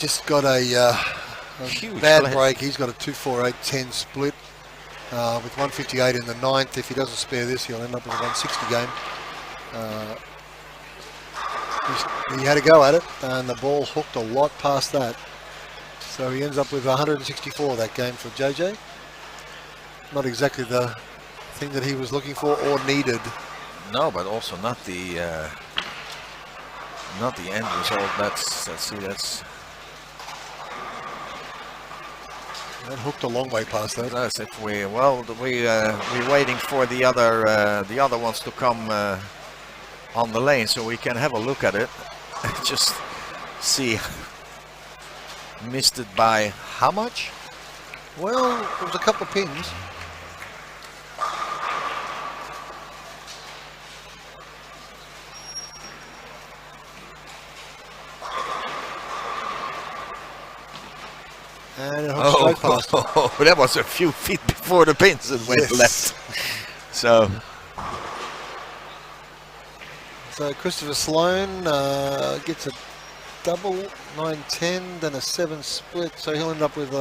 just got a Huge bad lead. break. He's got a 248-10 split with 158 in the ninth. If he doesn't spare this, he'll end up with a 160 game. He had a go at it, and the ball hooked a lot past that. So he ends up with 164 that game for JJ. Not exactly the thing that he was looking for or needed. No, but also not the end result. That's That hooked a long way past that. that's it. We're waiting for the other ones to come on the lane so we can have a look at it. Just see. Missed it by how much? Well, there was a couple of pins. And it hooked straight past. Oh, that was a few feet before the pins that went left. So Christopher Sloan gets a double 9-10, then a 7 split. So he'll end up with,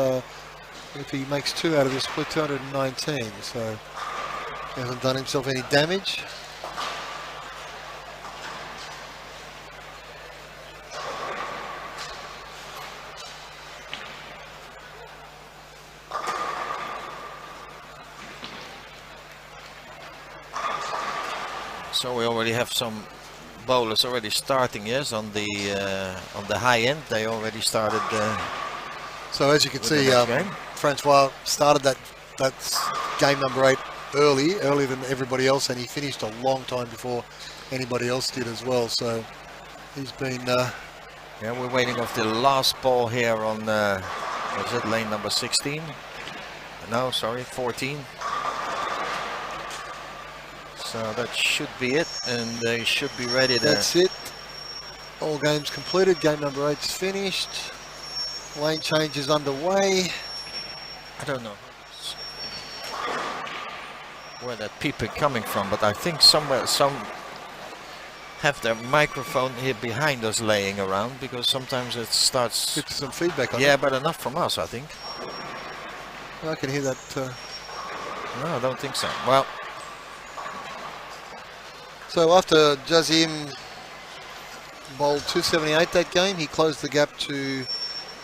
if he makes 2 out of this split, 219. So he hasn't done himself any damage. So we already have some bowlers already starting, yes, on the high end. They already started. So as you can see, Francois started that game number 8 earlier than everybody else, and he finished a long time before anybody else did as well. So he's been. Yeah, we're waiting off the last ball here on. Was it lane number 16? No, sorry, 14. So that should be it, and they should be ready to... That's it. All games completed. Game number 8's finished. Lane change is underway. I don't know where that people coming from, but I think somewhere some have their microphone here behind us laying around, because sometimes it starts... Get some feedback on it. Yeah, but enough from us, I think. I can hear that. No, I don't think so. Well... So after Jazim bowled 278 that game, he closed the gap to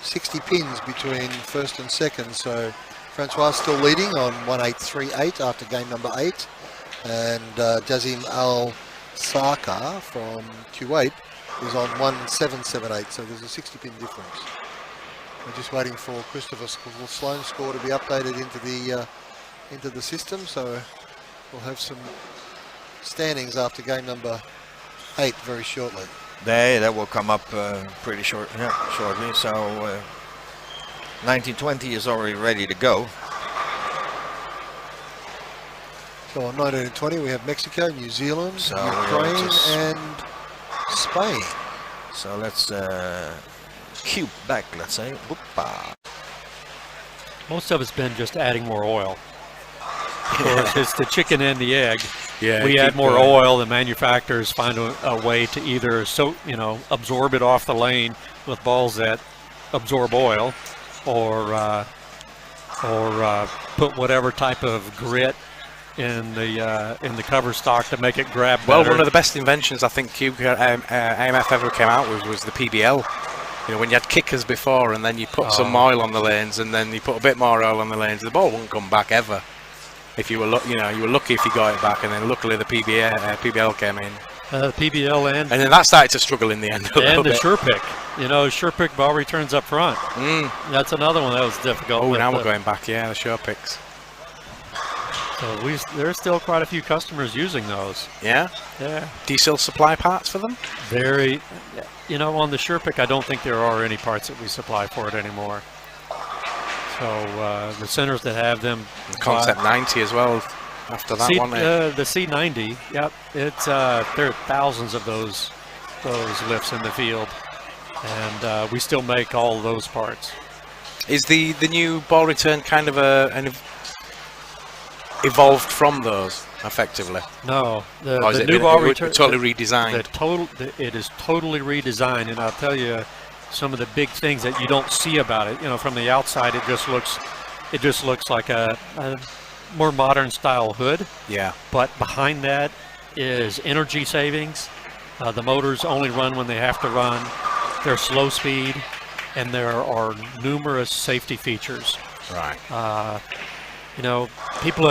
60 pins between first and second. So Francois still leading on 1838 after game number 8. And Jazim Al-Saka from Kuwait is on 1778. So there's a 60 pin difference. We're just waiting for Christopher Sloan's score to be updated into the system. So we'll have some standings after game number 8 very shortly. That will come up pretty shortly. So 1920 is already ready to go. So on 1920 we have Mexico, New Zealand, Ukraine and Spain. So let's cube back, let's say. Whoop-a. Most of it's been just adding more oil. Of course, it's the chicken and the egg. Yeah, we add more oil, the manufacturers find a way to either absorb it off the lane with balls that absorb oil, or put whatever type of grit in the cover stock to make it grab better. Well, one of the best inventions I think QubicaAMF ever came out with was the PBL. You know, when you had kickers before, and then you put some oil on the lanes, and then you put a bit more oil on the lanes, the ball wouldn't come back ever. If you were, you were lucky if you got it back, and then luckily the PBL came in. PBL and then that started to struggle in the end. And the sure pick, sure pick ball returns up front. That's another one that was difficult. Oh, now we're going back. Yeah, the sure picks. So there's still quite a few customers using those. Yeah. Yeah. Do you still supply parts for them? Very. On the sure pick, I don't think there are any parts that we supply for it anymore. So the centers that have them, the Concept 90 as well. After that one, the C90, yep, it's there are thousands of those lifts in the field, and we still make all those parts. Is the new ball return kind of evolved from those effectively? No, the new ball return totally redesigned. It is totally redesigned, and I'll tell you, some of the big things that you don't see about it. You know, from the outside, it just looks like a more modern style hood. Yeah. But behind that is energy savings. The motors only run when they have to run. They're slow speed, and there are numerous safety features. Right. You know, people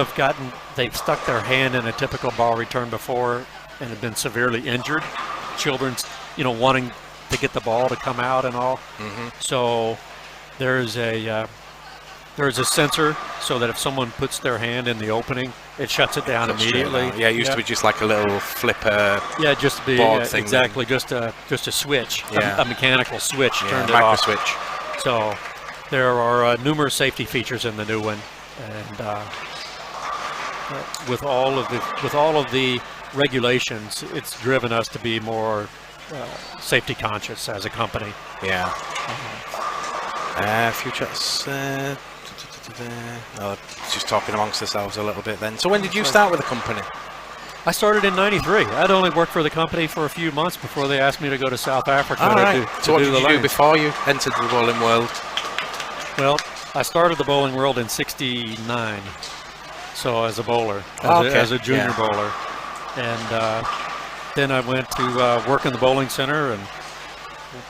they've stuck their hand in a typical ball return before and have been severely injured. Children's, you know, wanting to get the ball to come out and all. So there's a sensor so that if someone puts their hand in the opening, it shuts it down immediately. Yeah, it used to be just like a little flipper. Yeah, just to be board thing. exactly just a switch, Yeah. a mechanical switch turned it micro off. switch. So there are numerous safety features in the new one, and with all of the regulations, it's driven us to be more safety conscious as a company. Yeah. Few chats. Just talking amongst ourselves a little bit then. So when did you start with the company? I started in '93. I'd only worked for the company for a few months before they asked me to go to South Africa So what did you do before you entered the bowling world? Well, I started the bowling world in '69, so as a bowler, as a junior bowler, and then I went to work in the bowling center and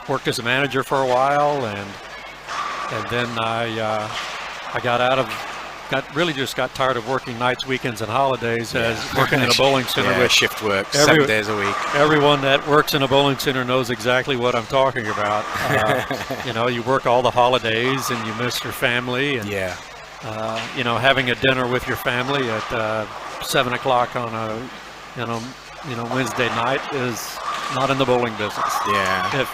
worked as a manager for a while, and then I got tired of working nights, weekends, and holidays as working in a bowling center with shift work, 7 days a week. Everyone that works in a bowling center knows exactly what I'm talking about. You know, you work all the holidays and you miss your family, and you know, having a dinner with your family at 7 o'clock on a Wednesday night is not in the bowling business. Yeah.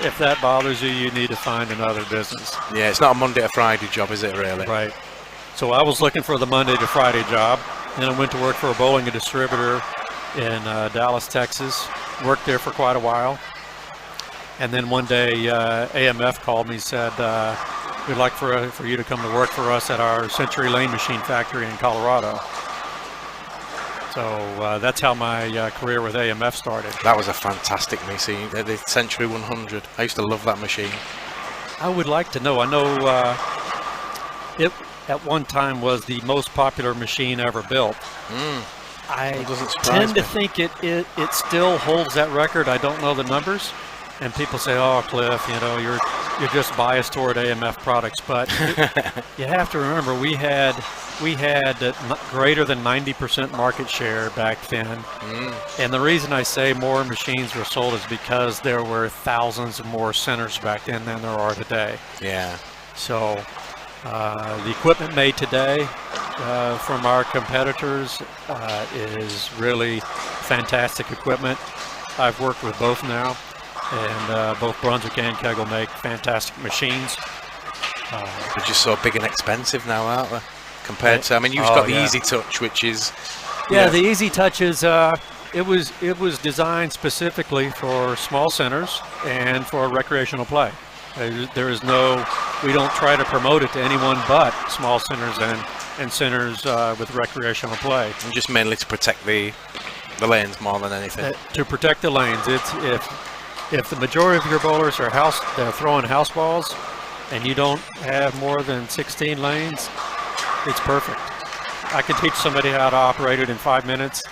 If that bothers you, you need to find another business. Yeah, it's not a Monday to Friday job, is it really? Right. So I was looking for the Monday to Friday job. Then I went to work for a bowling distributor in Dallas, Texas. Worked there for quite a while. And then one day AMF called me and said, we'd like for you to come to work for us at our Century Lane machine factory in Colorado. So that's how my career with AMF started. That was a fantastic machine, the Century 100. I used to love that machine. I would like to know. I know it at one time was the most popular machine ever built. I tend to think it still holds that record. I don't know the numbers, and people say, "Oh, Cliff, you know, you're just biased toward AMF products." But you have to remember, we had greater than 90% market share back then, and the reason I say more machines were sold is because there were thousands of more centers back then than there are today. Yeah. So the equipment made today from our competitors is really fantastic equipment. I've worked with both now, and both Brunswick and Kegel make fantastic machines. They're just so big and expensive now, aren't they? Compared to, I mean, you've got the Easy Touch, which is... Yeah, the Easy Touch is, it was designed specifically for small centers and for recreational play. There is no, we don't try to promote it to anyone but small centers and centers with recreational play. And just mainly to protect the lanes more than anything. To protect the lanes. It's if the majority of your bowlers they're throwing house balls, and you don't have more than 16 lanes, it's perfect. I can teach somebody how to operate it in 5 minutes.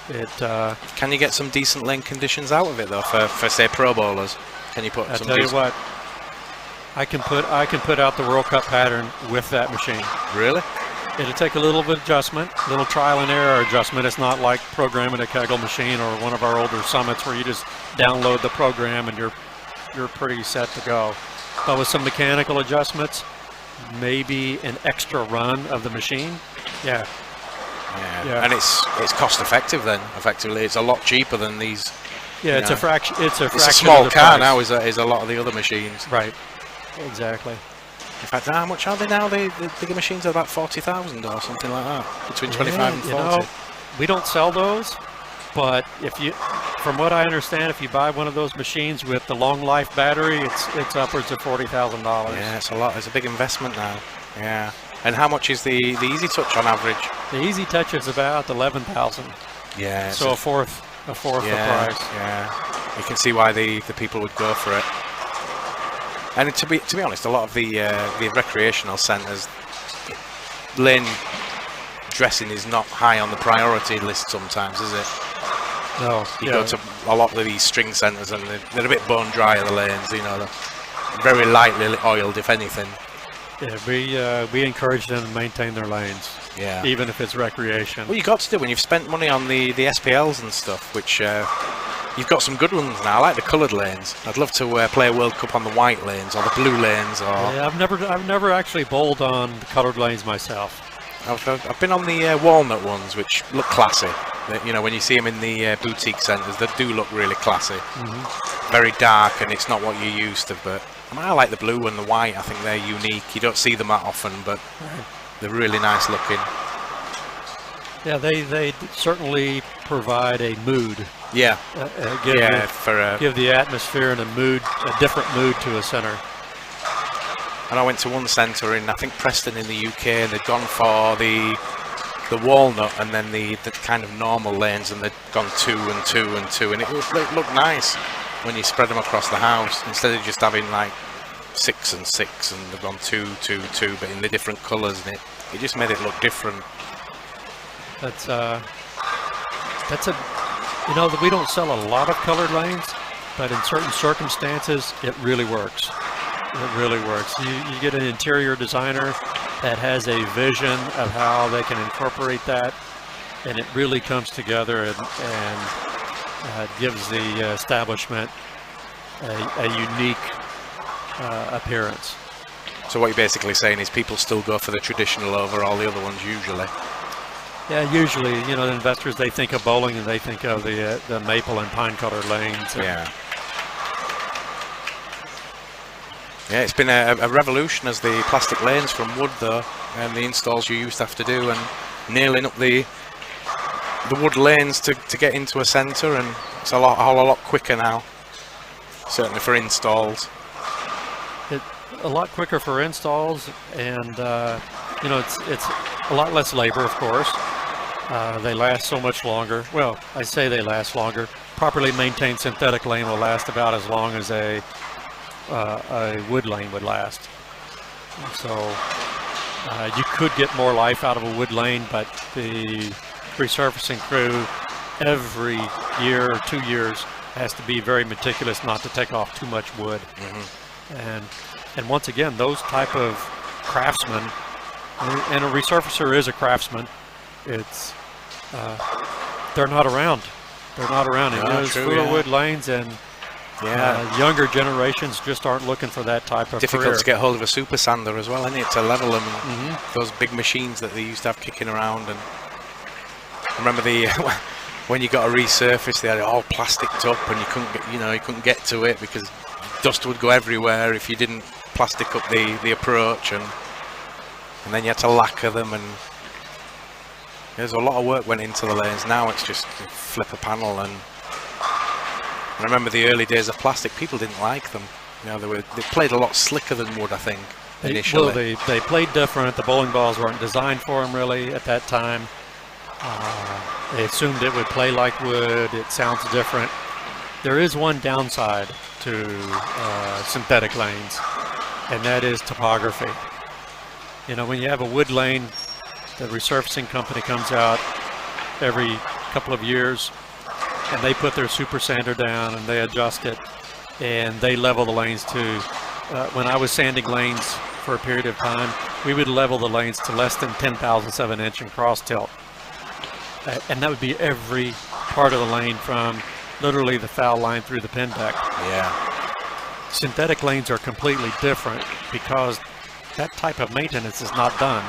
Can you get some decent lane conditions out of it though for say pro bowlers? Can you put? I tell you what, I can put out the World Cup pattern with that machine. Really? It'll take a little bit of adjustment, a little trial and error adjustment. It's not like programming a Kegel machine or one of our older Summits where you just download the program and you're pretty set to go. But with some mechanical adjustments, maybe an extra run of the machine. Yeah. And it's cost effective then. Effectively, it's a lot cheaper than these. Yeah, it's a fraction. It's a small car now. Is a lot of the other machines. Right. Exactly. In fact, how much are they now? The bigger machines are about 40,000 or something like that. Between 25 and 40. You know, we don't sell those, but from what I understand, if you buy one of those machines with the long life battery, it's upwards of $40,000. Yeah, it's a lot. It's a big investment now. Yeah. And how much is the Easy Touch on average? The Easy Touch is about 11,000. Yeah. So a fourth the price. Yeah. You can see why the people would go for it. And to be honest, a lot of the recreational centres, lane dressing is not high on the priority list sometimes, is it? No. You go to a lot of these string centres and they're a bit bone dry, the lanes, you know, they're very lightly oiled, if anything. Yeah, we encourage them to maintain their lanes. Yeah. Even if it's recreation. Well, you got to do when you've spent money on the SPLs and stuff, which you've got some good ones now. I like the coloured lanes. I'd love to play a World Cup on the white lanes or the blue lanes. Or yeah, I've never actually bowled on the coloured lanes myself. I've been on the walnut ones, which look classy. You know, when you see them in the boutique centres, they do look really classy. Very dark, and it's not what you're used to. But I like the blue and the white. I think they're unique. You don't see them that often, but they're really nice looking. Yeah, they certainly provide a mood. Yeah, give the atmosphere and a different mood to a centre. And I went to one centre in, I think, Preston in the UK, and they'd gone for the walnut and then the kind of normal lanes, and they'd gone 2 and 2 and 2, and it looked nice when you spread them across the house instead of just having like 6 and 6, and they've gone 2, 2, 2, but in the different colours, and it just made it look different. That's a, you know, we don't sell a lot of coloured lanes, but in certain circumstances, it really works. It really works. You get an interior designer that has a vision of how they can incorporate that, and it really comes together and gives the establishment a unique appearance. So what you're basically saying is people still go for the traditional over all the other ones usually? Yeah, usually, you know, the investors, they think of bowling and they think of the maple and pine colored lanes. Yeah. Yeah, it's been a revolution as the plastic lanes from wood, though, and the installs you used to have to do, and nailing up the wood lanes to get into a centre, and it's a lot quicker now, certainly for installs. A lot quicker for installs, and you know, it's a lot less labor, of course. They last so much longer. Well, I say they last longer. Properly maintained synthetic lane will last about as long as a wood lane would last. So you could get more life out of a wood lane, but the resurfacing crew every year or 2 years has to be very meticulous not to take off too much wood. And once again, those type of craftsmen, and a resurfacer is a craftsman, it's they're not around. They're not around. And those fuller wood lanes, and younger generations just aren't looking for that type of difficult career. To get hold of a super sander as well, isn't it, to level them, and those big machines that they used to have kicking around. And I remember when you got a resurface, they had it all plasticed up, and you couldn't get to it because dust would go everywhere if you didn't plastic up the approach, and then you had to lacquer them, and there's a lot of work went into the lanes. Now it's just flip a panel, and I remember the early days of plastic, people didn't like them. You know, they played a lot slicker than wood, I think, initially. Well, they played different. The bowling balls weren't designed for them really at that time. They assumed it would play like wood. It sounds different. There is one downside to synthetic lanes, and that is topography. You know, when you have a wood lane, the resurfacing company comes out every couple of years, and they put their super sander down and they adjust it, and they level the lanes to, when I was sanding lanes for a period of time, we would level the lanes to less than 10,000ths of an inch in cross tilt. And that would be every part of the lane from literally the foul line through the pin deck. Yeah. Synthetic lanes are completely different because that type of maintenance is not done.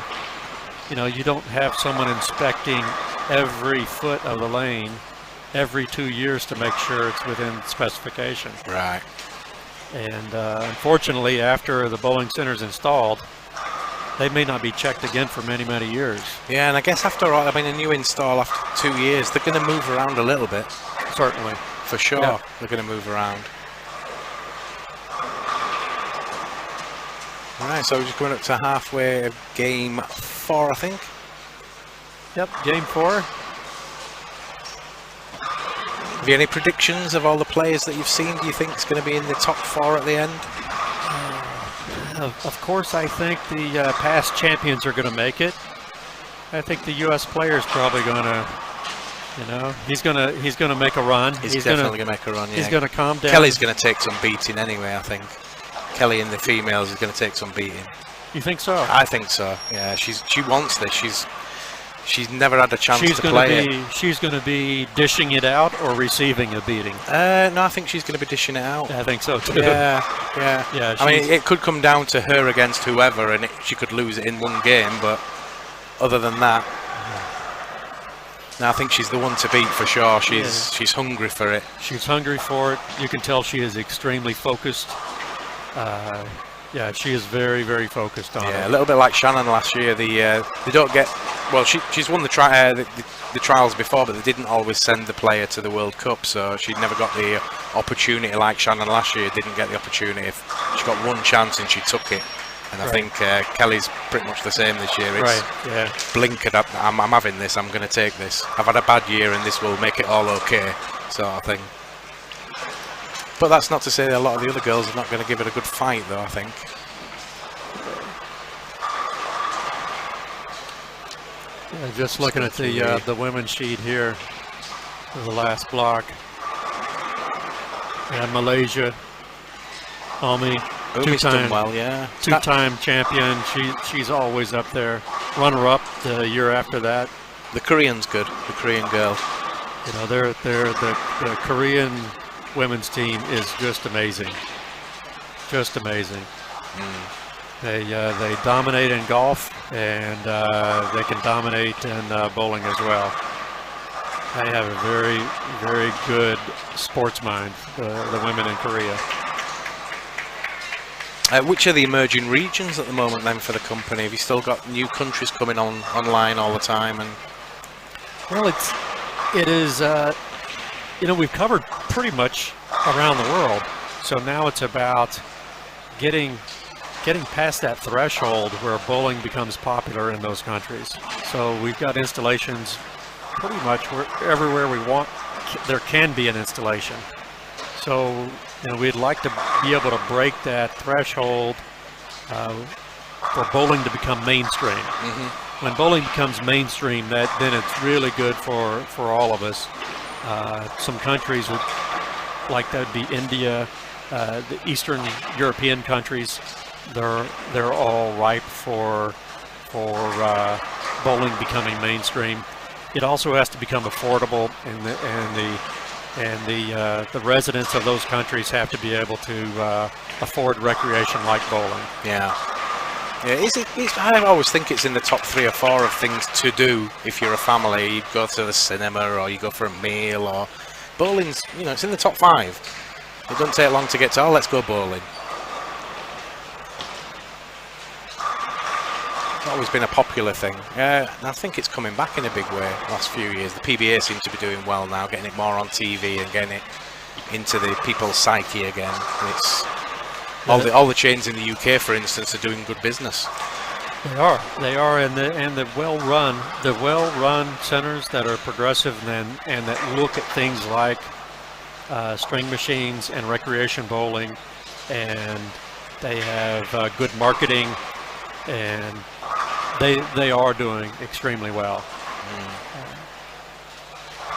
You know, you don't have someone inspecting every foot of the lane every 2 years to make sure it's within specification. Right. And unfortunately, after the bowling center's installed, they may not be checked again for many, many years. Yeah, and I guess after all, I mean, a new install after 2 years, they're going to move around a little bit. Certainly. For sure, yeah. They're going to move around. All right, so we're just going up to halfway of game 4, I think. Yep, game 4. Have you any predictions of all the players that you've seen? Do you think it's going to be in the top 4 at the end? Of course, I think the past champions are going to make it. I think the U.S. player's probably going to, he's going to make a run. He's definitely going to make a run. Yeah. He's going to calm down. Kelly's going to take some beating anyway. I think Kelly in the females is going to take some beating. You think so? I think so. Yeah, she wants this. She's never had a chance to play it. She's going to be dishing it out or receiving a beating. No, I think she's going to be dishing it out. I think so too. Yeah. I mean, it could come down to her against whoever, and she could lose it in one game. But other than that, no, I think she's the one to beat for sure. She's hungry for it. She's hungry for it. You can tell she is extremely focused. Yeah, she is very, very focused on it. Yeah, a little bit like Shannon last year. They don't get. Well, she's won the trials before, but they didn't always send the player to the World Cup, so she never got the opportunity like Shannon last year didn't get the opportunity. She got one chance and she took it. And I think Kelly's pretty much the same this year. It's blinkered up. I'm having this. I'm going to take this. I've had a bad year, and this will make it all okay, sort of thing. But that's not to say that a lot of the other girls are not going to give it a good fight, though. I think. Yeah, just looking at the women's sheet here for the last block. And Malaysia, Amir. Two-time champion. She's always up there. Runner-up the year after that. The Korean's good. The Korean girl. The Korean women's team is just amazing. Just amazing. They dominate in golf, and they can dominate in bowling as well. They have a very, very good sports mind. The women in Korea. Which are the emerging regions at the moment then for the company? Have you still got new countries coming online all the time? And well, it is. We've covered pretty much around the world, so now it's about getting past that threshold where bowling becomes popular in those countries. So we've got installations pretty much everywhere we want. There can be an installation. So. We'd like to be able to break that threshold for bowling to become mainstream. When bowling becomes mainstream, then it's really good for all of us. Some countries like that would be India, the Eastern European countries. They're all ripe for bowling becoming mainstream. It also has to become affordable, and the residents of those countries have to be able to afford recreation like bowling. Yeah. I always think it's in the top 3 or 4 of things to do if you're a family. You go to the cinema or you go for a meal, or bowling's, it's in the top 5. It doesn't take long to get to, let's go bowling. It's always been a popular thing. And I think it's coming back in a big way last few years. The PBA seems to be doing well now, getting it more on TV and getting it into the people's psyche again. It's all the chains in the UK, for instance, are doing good business. They are, and the well-run centers that are progressive and that look at things like string machines and recreation bowling, and they have good marketing, and they are doing extremely well.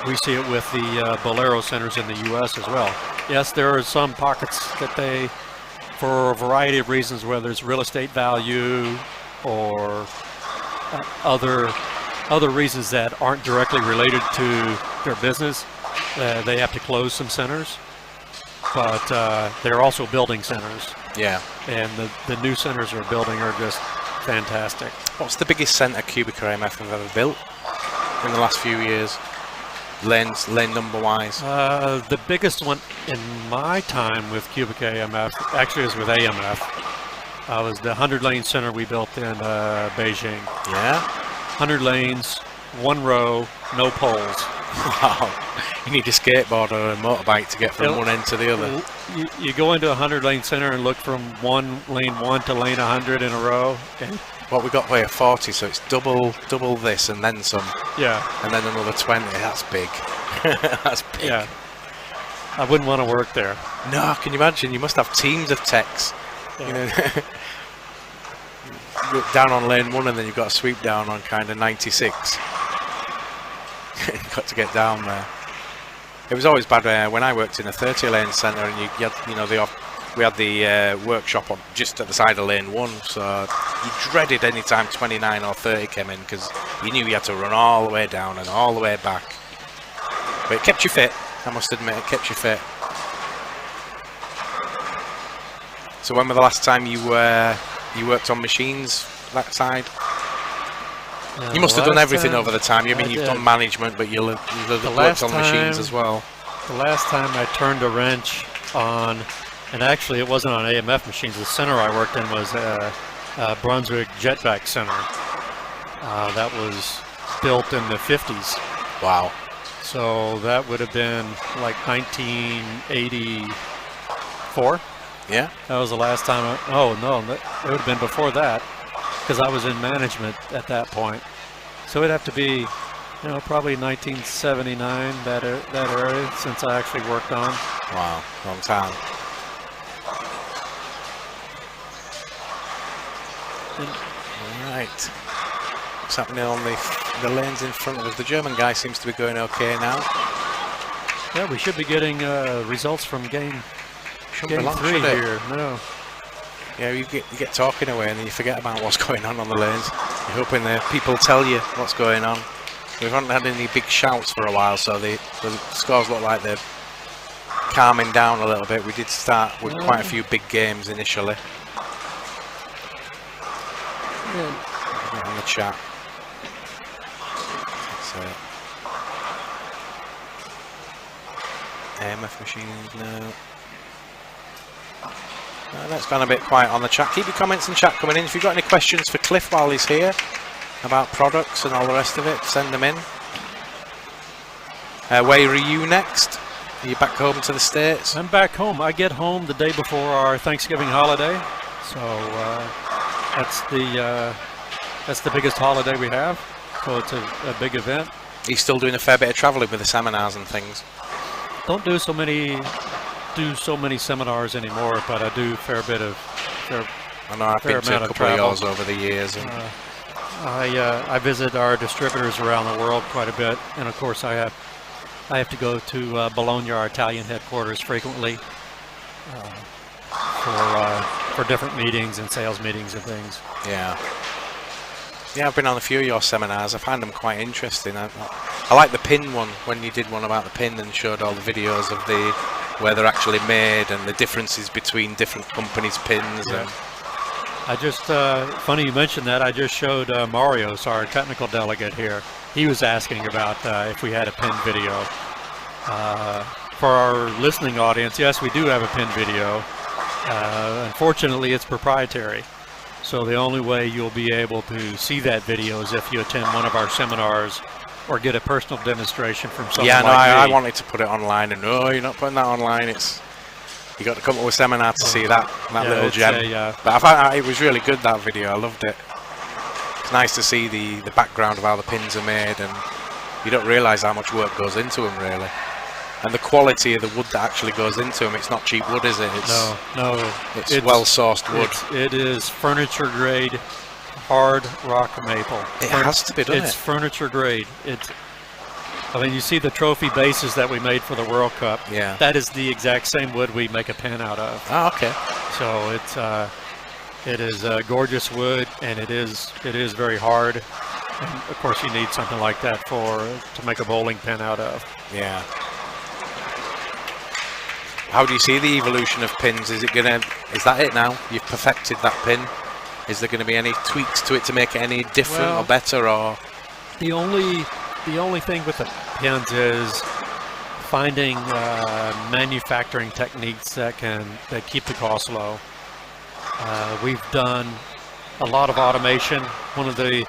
We see it with the Bolero centers in the U.S. as well. Yes, there are some pockets that they, for a variety of reasons, whether it's real estate value or other reasons that aren't directly related to their business, they have to close some centers. But they're also building centers. Yeah. And the new centers they're building are just fantastic. What's the biggest centre QubicaAMF have ever built in the last few years? Lane number wise? The biggest one in my time with QubicaAMF actually is with AMF. Was the 100 lane center we built in Beijing. Yeah? 100 lanes, one row, no poles. Wow. You need a skateboard or a motorbike to get from one end to the other. You go into a 100 lane center and look from lane 1 to lane 100 in a row. And what we got here, 40, so it's double this and then some. Yeah. And then another 20. That's big. That's big. Yeah. I wouldn't want to work there. No, can you imagine? You must have teams of techs. Yeah. You know, down on lane 1 and then you've got a sweep down on kind of 96. You've got to get down there. It was always bad when I worked in a 30-lane centre, and you had, you know, we had the workshop on just at the side of lane 1, so you dreaded any time 29 or 30 came in, because you knew you had to run all the way down and all the way back. But it kept you fit, I must admit, it kept you fit. So when was the last time you worked on machines that side? You must have done everything over the time. I mean, you've done management, but you'll have worked on machines as well. The last time I turned a wrench on, and actually it wasn't on AMF machines, the center I worked in was Brunswick Jetback Center. That was built in the 50s. Wow. So that would have been like 1984. Yeah. That was the last time. Oh no, it would have been before that, because I was in management at that point. So it'd have to be, you know, probably 1979, that area, since I actually worked on. Wow, long time. All right. What's happening on the lanes in front of us? The German guy seems to be going okay now. Yeah, we should be getting results from game 3 here. No. Yeah, you get talking away and then you forget about what's going on the lanes. You're hoping that people tell you what's going on. We haven't had any big shouts for a while, so the scores look like they're calming down a little bit. We did start with quite a few big games initially. Yeah. On the chat. AMF machines now. That's gone a bit quiet on the chat. Keep your comments and chat coming in. If you've got any questions for Cliff while he's here about products and all the rest of it, send them in. Where are you next? Are you back home to the States? I'm back home. I get home the day before our Thanksgiving holiday, so that's the biggest holiday we have. So it's a big event. He's still doing a fair bit of travelling with the seminars and things. Don't do so many seminars anymore, but I do a fair bit of. I know I've been to a couple of yours over the years. And I visit our distributors around the world quite a bit, and of course I have to go to Bologna, our Italian headquarters, frequently for different meetings and sales meetings and things. Yeah. Yeah, I've been on a few of your seminars. I find them quite interesting. I like the pin one, when you did one about the pin and showed all the videos of where they're actually made and the differences between different companies' pins. Yeah. I just, funny you mentioned that, I just showed Marios, our technical delegate here. He was asking about if we had a pin video. For our listening audience, yes, we do have a pin video. Unfortunately, it's proprietary. So the only way you'll be able to see that video is if you attend one of our seminars or get a personal demonstration from someone like me. I wanted to put it online, and no, you're not putting that online. You got to come up with a seminar to see that little gem. But I found it was really good, that video. I loved it. It's nice to see the background of how the pins are made, and you don't realise how much work goes into them, really. And the quality of the wood that actually goes into them, it's not cheap wood, is it? No. It's well-sourced wood. It is furniture-grade hard rock maple. It has to be, doesn't it? It's furniture-grade. I mean, you see the trophy bases that we made for the World Cup. Yeah. That is the exact same wood we make a pen out of. Oh, okay. So it is gorgeous wood, and it is very hard. And of course, you need something like that to make a bowling pin out of. Yeah. How do you see the evolution of pins? Is that it now? You've perfected that pin. Is there going to be any tweaks to it to make it any different or better, or? The only thing with the pins is finding manufacturing techniques that keep the cost low. We've done a lot of automation. One of the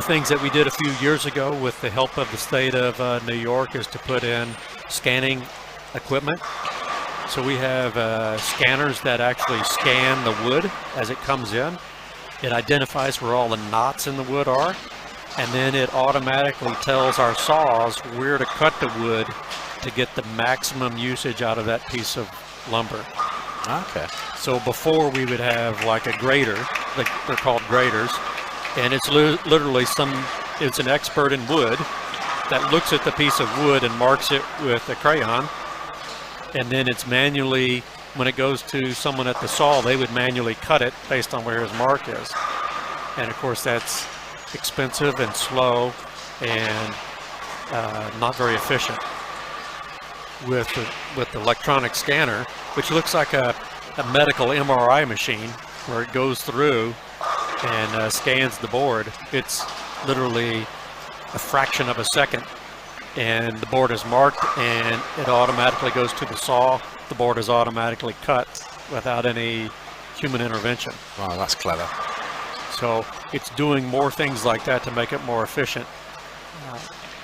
things that we did a few years ago with the help of the state of New York is to put in scanning equipment. So we have scanners that actually scan the wood as it comes in. It identifies where all the knots in the wood are, and then it automatically tells our saws where to cut the wood to get the maximum usage out of that piece of lumber. Okay. So before we would have like a grader, they're called graders, and it's literally it's an expert in wood that looks at the piece of wood and marks it with a crayon, and then it's manually, when it goes to someone at the saw, they would manually cut it based on where his mark is. And of course that's expensive and slow and not very efficient. With the electronic scanner, which looks like a medical MRI machine, where it goes through and scans the board, it's literally a fraction of a second, and the board is marked and it automatically goes to the saw. The board is automatically cut without any human intervention. Wow, that's clever. So it's doing more things like that to make it more efficient.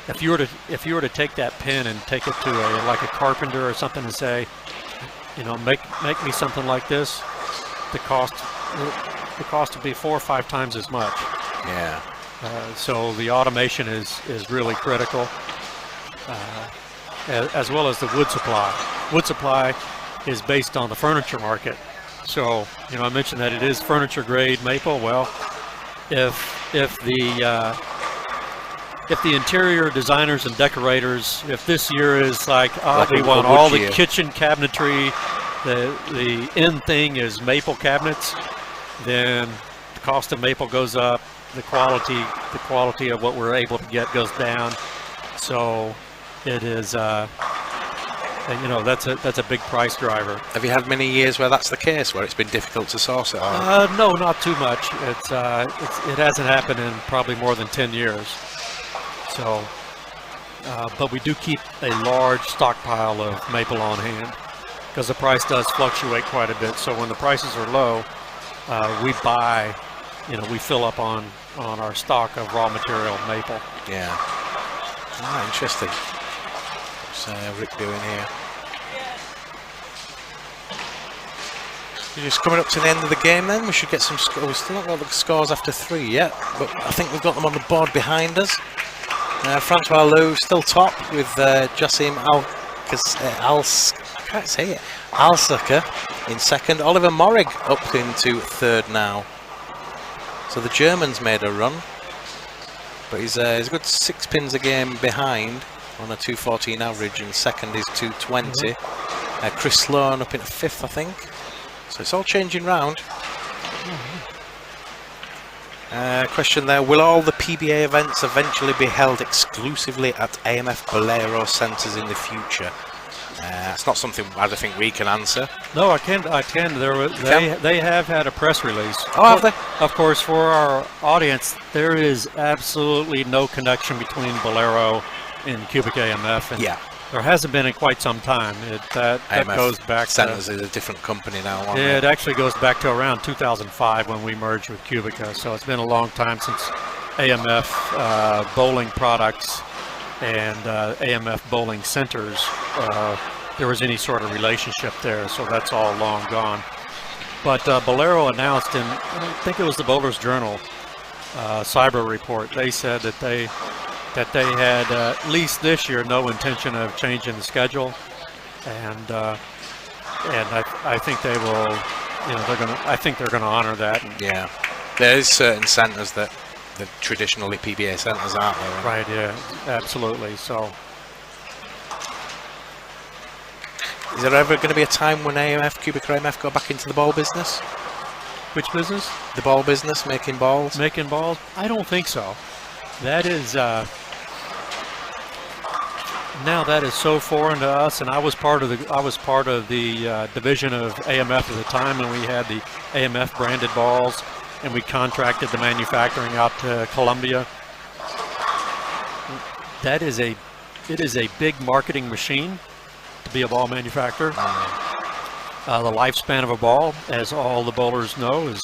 If you were to take that pin and take it to like a carpenter or something and say, you know, make me something like this, the cost would be 4 or 5 times as much. Yeah. So the automation is really critical, as well as the wood supply. Wood supply is based on the furniture market. So, you know, I mentioned that it is furniture grade maple. Well, if the interior designers and decorators, if this year is like we want all the kitchen cabinetry, the end thing is maple cabinets, then the cost of maple goes up. The quality of what we're able to get goes down. So it is, you know, that's a big price driver. Have you had many years where that's the case, where it's been difficult to source it? No, not too much. It hasn't happened in probably more than 10 years. So, but we do keep a large stockpile of maple on hand because the price does fluctuate quite a bit. So when the prices are low, we buy. You know, we fill up on our stock of raw material maple. Yeah. Ah, interesting. What's Rick doing here? We're just coming up to the end of the game then. We should get some scores. We've still not got the scores after 3 yet, but I think we've got them on the board behind us. Francois Lou still top with Jassim Alsucker in second. Oliver Morrig up into third now. So the German's made a run, but he's a good 6 pins a game behind on a 214 average, and second is 220. Chris Sloan up in fifth, I think. So it's all changing round. Question there: will all the PBA events eventually be held exclusively at AMF Bolero centres in the future? It's not something I don't think we can answer. No, I can. They have had a press release. Oh, have they? Of course, for our audience, there is absolutely no connection between Bolero and QubicaAMF, and yeah, there hasn't been in quite some time. That goes back. Centers is a different company now. Yeah, it actually goes back to around 2005 when we merged with Cubica. So it's been a long time since AMF bowling products and AMF bowling centers, there was any sort of relationship there, so that's all long gone. But Bolero announced in, I think it was the Bowlers Journal cyber report, they said that they had at least this year no intention of changing the schedule, and I think they will, you know, I think they're gonna honor that. Yeah, there is certain centers that the traditionally PBA centers aren't there. Right, yeah, absolutely. So is there ever going to be a time when QubicaAMF go back into the ball business? Which business? The ball business, making balls? Making balls? I don't think so. That is now that is so foreign to us, and I was part of the division of AMF at the time, and we had the AMF branded balls, and we contracted the manufacturing out to Colombia. It is a big marketing machine to be a ball manufacturer. The lifespan of a ball, as all the bowlers know, is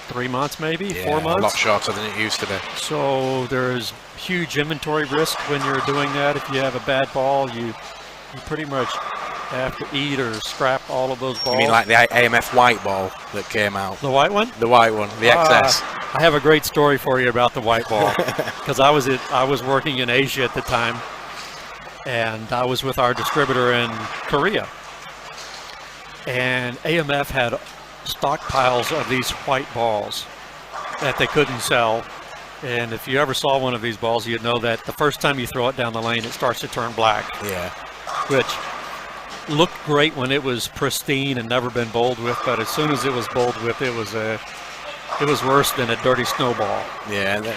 3 months, maybe 4 months. A lot shorter than it used to be. So there's huge inventory risk when you're doing that. If you have a bad ball, you pretty much have to eat or scrap all of those balls. You mean like the AMF white ball that came out? The white one? The white one, the XS. I have a great story for you about the white ball, because I was working in Asia at the time, and I was with our distributor in Korea. and AMF had stockpiles of these white balls that they couldn't sell. And if you ever saw one of these balls, you'd know that the first time you throw it down the lane, it starts to turn black. Yeah. Which looked great when it was pristine and never been bowled with, but as soon as it was bowled with, it was worse than a dirty snowball. Yeah.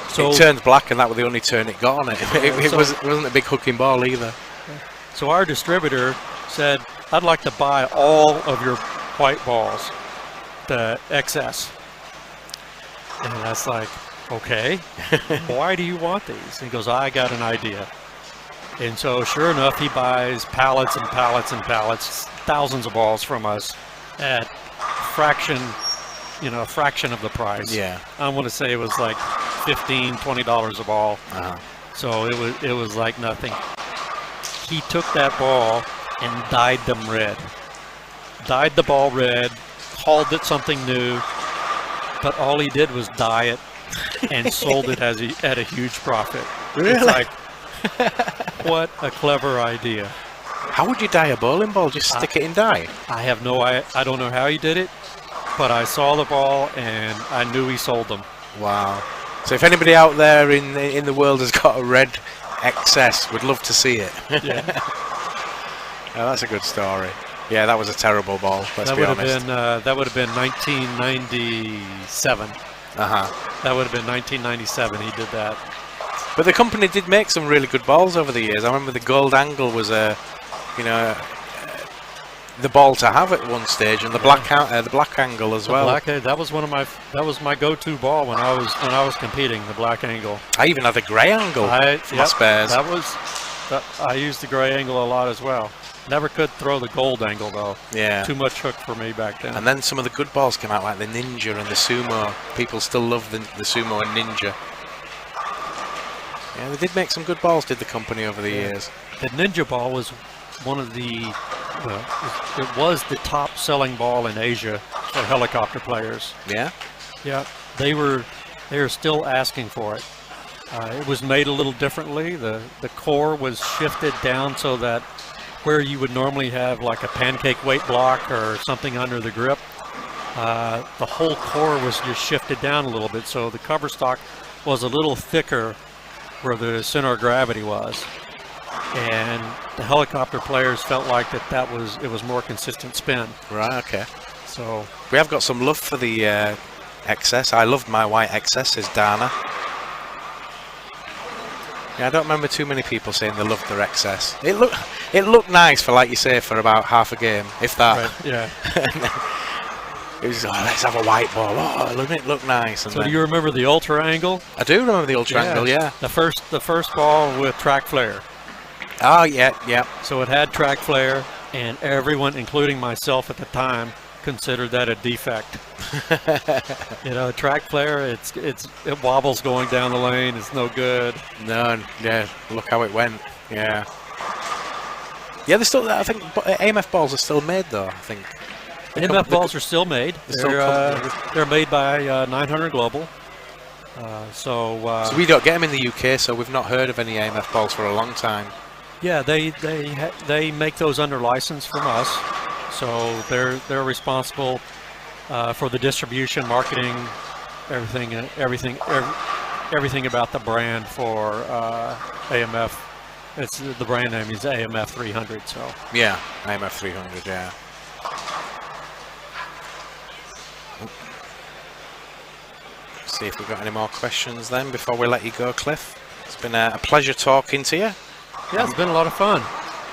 So it turned black, and that was the only turn it got on it. It wasn't a big hooking ball either. So our distributor said, I'd like to buy all of your white balls, the excess. And that's like, okay, why do you want these? And he goes, I got an idea. And so sure enough, he buys pallets and pallets and pallets, thousands of balls from us at fraction of the price. Yeah. I want to say it was like $15, $20 a ball. So it was like nothing. He took that ball and dyed them red. Dyed the ball red, called it something new, but all he did was dye it and sold it at a huge profit. Really? It's like, what a clever idea. How would you dye a bowling ball? Just stick it in dye? I don't know how he did it, but I saw the ball and I knew he sold them. Wow. So if anybody out there in the world has got a red XS, we'd love to see it. Yeah. Oh, that's a good story. Yeah, that was a terrible ball, let's be honest. That would have been 1997. That would have been 1997 he did that. But the company did make some really good balls over the years. I remember the gold angle was the ball to have at one stage, and the black angle as well. That was my go-to ball when I was competing. The black angle. I even had the grey angle. For my spares. I used the grey angle a lot as well. Never could throw the gold angle though. Yeah. Too much hook for me back then. And then some of the good balls came out, like the Ninja and the Sumo. People still love the Sumo and Ninja. Yeah, they did make some good balls, did the company, over the years. The Ninja ball was one of the, it was the top selling ball in Asia for helicopter players. Yeah? Yeah, they were still asking for it. It was made a little differently. The core was shifted down so that where you would normally have like a pancake weight block or something under the grip, the whole core was just shifted down a little bit, so the cover stock was a little thicker where the center of gravity was, and the helicopter players felt like it was more consistent spin. Right, okay. So we have got some love for the XS. I loved my white XS, says Dana. Yeah, I don't remember too many people saying they loved their XS. It looked nice for, like you say, for about half a game, if that. Right, yeah. It was like, let's have a white ball. Oh, doesn't it look nice? And so do you remember the ultra angle? I do remember the ultra angle, yeah. The first ball with track flare. Oh, yeah. So it had track flare, and everyone, including myself at the time, considered that a defect. Track flare, it wobbles going down the lane. It's no good. No, yeah. Look how it went. Yeah. Yeah, I think AMF balls are still made though. I think. AMF balls are still made. They're made by 900 Global. So we don't get them in the UK, so we've not heard of any AMF balls for a long time. Yeah, they make those under license from us. So they're responsible for the distribution, marketing, everything about the brand for AMF. The brand name is AMF 300. So yeah, AMF 300. Yeah. See if we've got any more questions then before we let you go, Cliff. It's been a pleasure talking to you. Yeah, it's been a lot of fun.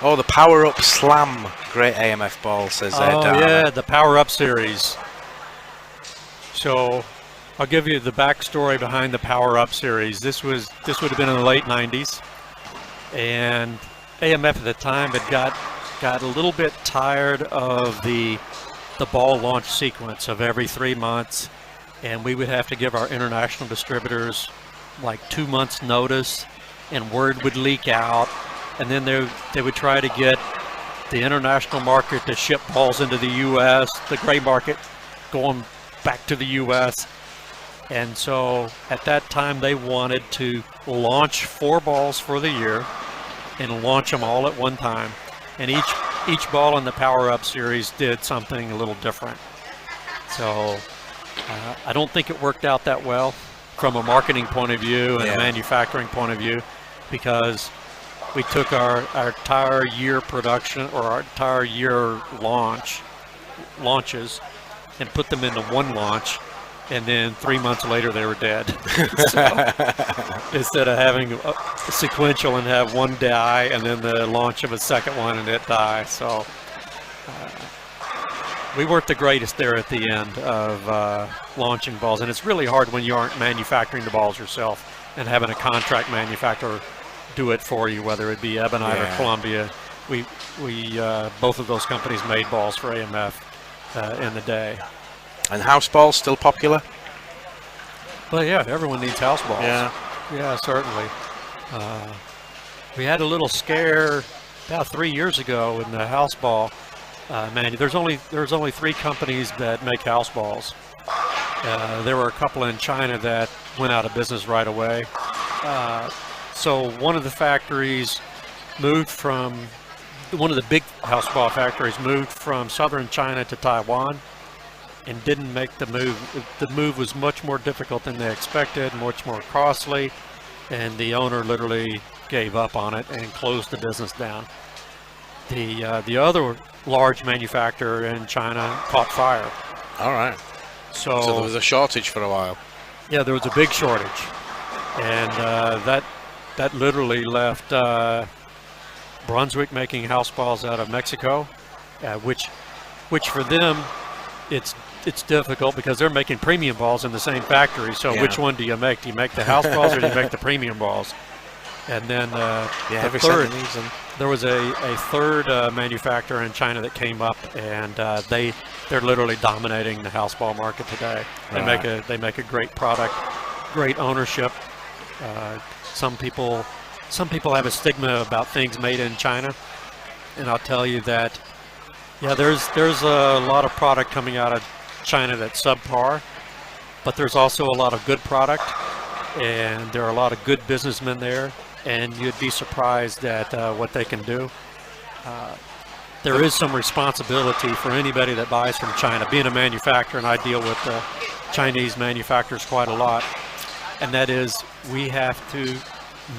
Oh, the Power Up Slam, great AMF ball, says Dana. Oh yeah, the Power Up series. So I'll give you the backstory behind the Power Up series. This would have been in the late 90s, and AMF at the time had got a little bit tired of the ball launch sequence of every 3 months, and we would have to give our international distributors like 2 months notice, and word would leak out, and then they would try to get the international market to ship balls into the U.S., the gray market going back to the U.S. And so at that time they wanted to launch 4 balls for the year and launch them all at one time. And each ball in the Power Up series did something a little different. So I don't think it worked out that well from a marketing point of view and a manufacturing point of view, because we took our entire year production or our entire year launches and put them into one launch, and then 3 months later they were dead. So, instead of having a sequential and have one die and then the launch of a second one and it die. So we weren't the greatest there at the end of launching balls, and it's really hard when you aren't manufacturing the balls yourself and having a contract manufacturer do it for you, whether it be Ebonite or Columbia. We both of those companies made balls for AMF in the day. And house balls still popular? Well, yeah, everyone needs house balls. Yeah, certainly. We had a little scare about 3 years ago in the house ball. There's only 3 companies that make house balls. There were a couple in China that went out of business right away. So one of the factories moved from, one of the big house ball factories moved from southern China to Taiwan and didn't make the move. The move was much more difficult than they expected, much more costly, and the owner literally gave up on it and closed the business down. The other large manufacturer in China caught fire. All right. So there was a shortage for a while. Yeah, there was a big shortage, and that literally left Brunswick making house balls out of Mexico, which for them it's difficult because they're making premium balls in the same factory. So which one do you make? Do you make the house balls or do you make the premium balls? And then there was a third manufacturer in China that came up, and they're literally dominating the house ball market today. They make a great product, great ownership. Some people have a stigma about things made in China, and I'll tell you that there's a lot of product coming out of China that's subpar, but there's also a lot of good product, and there are a lot of good businessmen there, and you'd be surprised at what they can do. There is some responsibility for anybody that buys from China. Being a manufacturer, and I deal with Chinese manufacturers quite a lot, and that is we have to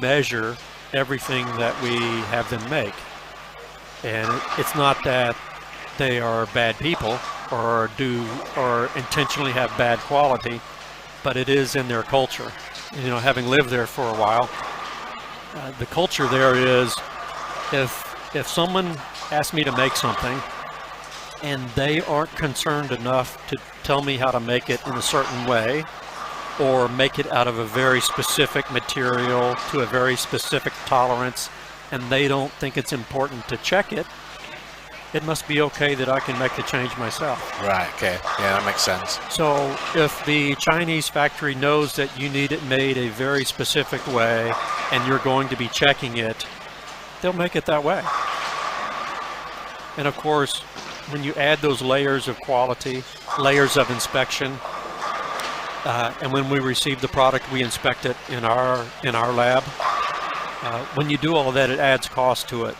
measure everything that we have them make. And it's not that they are bad people or intentionally have bad quality, but it is in their culture. You know, having lived there for a while, the culture there is if someone asks me to make something and they aren't concerned enough to tell me how to make it in a certain way, or make it out of a very specific material to a very specific tolerance, and they don't think it's important to check it, it must be okay that I can make the change myself. Right, okay. Yeah, that makes sense. So if the Chinese factory knows that you need it made a very specific way and you're going to be checking it, they'll make it that way. And of course, when you add those layers of quality, layers of inspection, and when we receive the product, we inspect it in our lab. When you do all of that, it adds cost to it.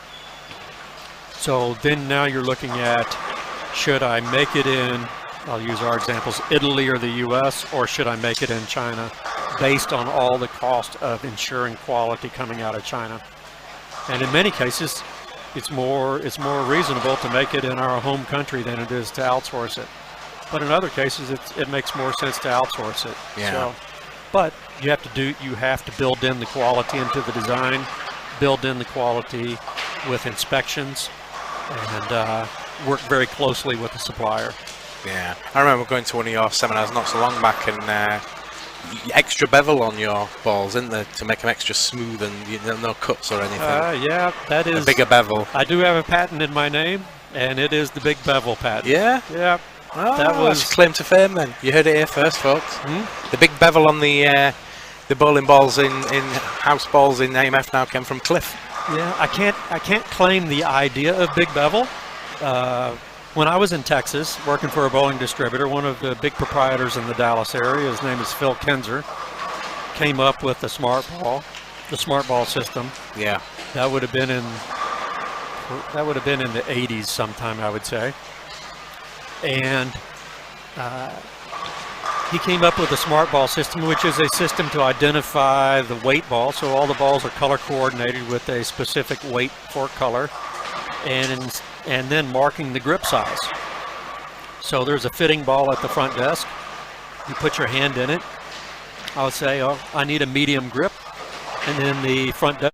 So then now you're looking at, should I make it in, I'll use our examples, Italy or the US, or should I make it in China, based on all the cost of ensuring quality coming out of China. And in many cases, it's more reasonable to make it in our home country than it is to outsource it. But in other cases, it makes more sense to outsource it. Yeah. So, but you have to build in the quality into the design, build in the quality with inspections, and work very closely with the supplier. Yeah, I remember going to one of your seminars not so long back, and extra bevel on your balls, isn't there, to make them extra smooth and no cuts or anything? Yeah, that is a bigger bevel. I do have a patent in my name, and it is the big bevel patent. Yeah? Yeah. Oh, that was that's claim to fame then. You heard it here first, folks. The big bevel on the bowling balls in house balls in AMF now came from Cliff. Yeah, I can't claim the idea of big bevel. When I was in Texas working for a bowling distributor, one of the big proprietors in the Dallas area, his name is Phil Kinzer, came up with the smart ball system. Yeah. That would have been in That would have been in the 80s sometime, I would say. And he came up with a smart ball system, which is a system to identify the weight ball. So all the balls are color coordinated with a specific weight for color, and then marking the grip size. So there's a fitting ball at the front desk. You put your hand in it. I'll say, oh, I need a medium grip. And then the front desk